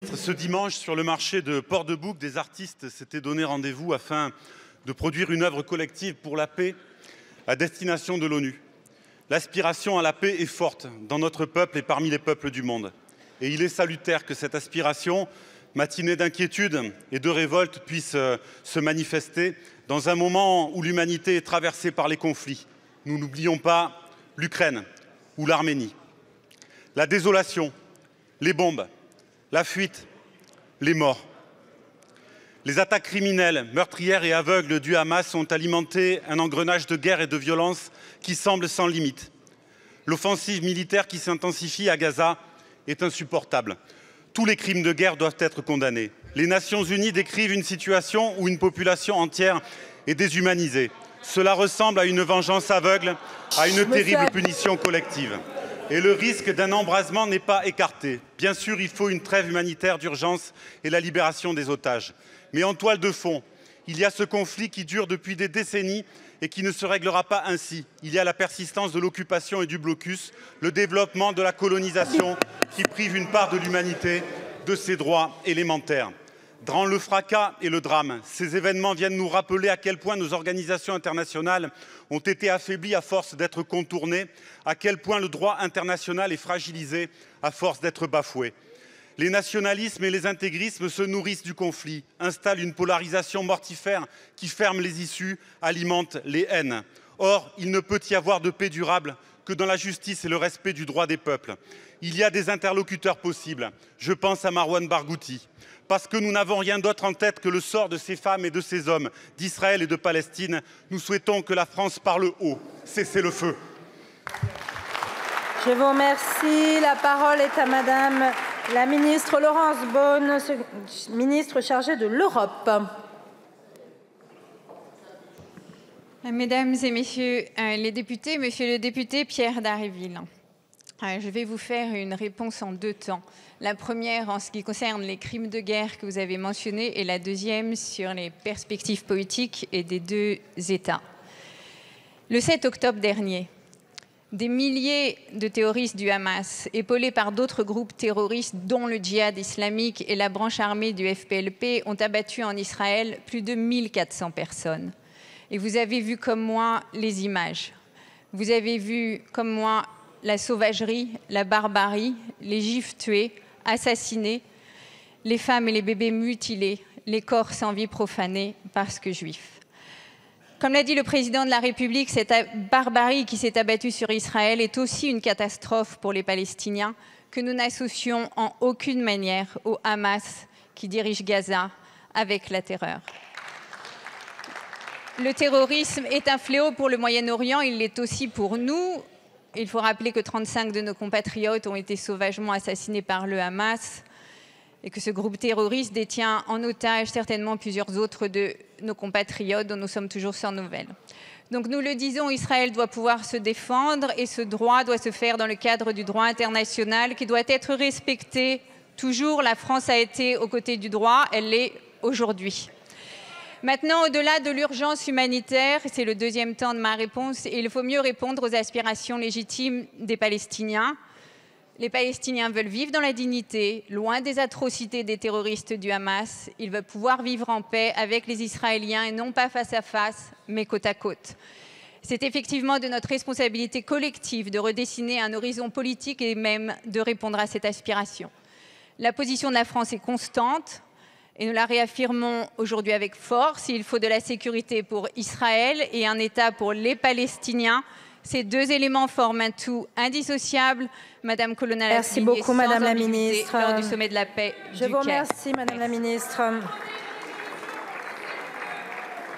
ministre, ce dimanche, sur le marché de Port-de-Bouc, des artistes s'étaient donné rendez-vous afin de produire une œuvre collective pour la paix à destination de l'ONU. L'aspiration à la paix est forte dans notre peuple et parmi les peuples du monde. Et il est salutaire que cette aspiration, matinée d'inquiétude et de révolte, puisse se manifester dans un moment où l'humanité est traversée par les conflits. Nous n'oublions pas l'Ukraine ou l'Arménie. La désolation, les bombes, la fuite, les morts. Les attaques criminelles, meurtrières et aveugles du Hamas ont alimenté un engrenage de guerre et de violence qui semble sans limite. L'offensive militaire qui s'intensifie à Gaza est insupportable. Tous les crimes de guerre doivent être condamnés. Les Nations Unies décrivent une situation où une population entière est déshumanisée. Cela ressemble à une vengeance aveugle, à une terrible punition collective. Et le risque d'un embrasement n'est pas écarté. Bien sûr, il faut une trêve humanitaire d'urgence et la libération des otages. Mais en toile de fond, il y a ce conflit qui dure depuis des décennies et qui ne se réglera pas ainsi. Il y a la persistance de l'occupation et du blocus, le développement de la colonisation qui prive une part de l'humanité de ses droits élémentaires. Dans le fracas et le drame, ces événements viennent nous rappeler à quel point nos organisations internationales ont été affaiblies à force d'être contournées, à quel point le droit international est fragilisé à force d'être bafoué. Les nationalismes et les intégrismes se nourrissent du conflit, installent une polarisation mortifère qui ferme les issues, alimente les haines. Or, il ne peut y avoir de paix durable que dans la justice et le respect du droit des peuples. Il y a des interlocuteurs possibles. Je pense à Marwan Barghouti. Parce que nous n'avons rien d'autre en tête que le sort de ces femmes et de ces hommes, d'Israël et de Palestine, nous souhaitons que la France parle haut. Cessez le feu. Je vous remercie. La parole est à Madame la ministre Laurence Boone, ministre chargée de l'Europe. Mesdames et messieurs les députés, monsieur le député Pierre Dharréville, je vais vous faire une réponse en deux temps. La première en ce qui concerne les crimes de guerre que vous avez mentionnés et la deuxième sur les perspectives politiques et des deux États. Le 7 octobre dernier, des milliers de terroristes du Hamas, épaulés par d'autres groupes terroristes dont le djihad islamique et la branche armée du FPLP, ont abattu en Israël plus de 1400 personnes. Et vous avez vu comme moi les images. Vous avez vu comme moi la sauvagerie, la barbarie, les juifs tués, assassinés, les femmes et les bébés mutilés, les corps sans vie profanés parce que juifs. Comme l'a dit le président de la République, cette barbarie qui s'est abattue sur Israël est aussi une catastrophe pour les Palestiniens que nous n'associons en aucune manière au Hamas qui dirige Gaza avec la terreur. Le terrorisme est un fléau pour le Moyen-Orient, il l'est aussi pour nous. Il faut rappeler que 35 de nos compatriotes ont été sauvagement assassinés par le Hamas et que ce groupe terroriste détient en otage certainement plusieurs autres de nos compatriotes dont nous sommes toujours sans nouvelles. Donc nous le disons, Israël doit pouvoir se défendre et ce droit doit se faire dans le cadre du droit international qui doit être respecté. Toujours, la France a été aux côtés du droit, elle l'est aujourd'hui. Maintenant, au-delà de l'urgence humanitaire, c'est le deuxième temps de ma réponse, et il faut mieux répondre aux aspirations légitimes des Palestiniens. Les Palestiniens veulent vivre dans la dignité, loin des atrocités des terroristes du Hamas. Ils veulent pouvoir vivre en paix avec les Israéliens, et non pas face à face, mais côte à côte. C'est effectivement de notre responsabilité collective de redessiner un horizon politique et même de répondre à cette aspiration. La position de la France est constante. Et nous la réaffirmons aujourd'hui avec force. Il faut de la sécurité pour Israël et un État pour les Palestiniens. Ces deux éléments forment un tout indissociable. Madame Colonna, merci beaucoup, Madame la ministre. Lors du sommet de la paix Je vous remercie, Madame la ministre.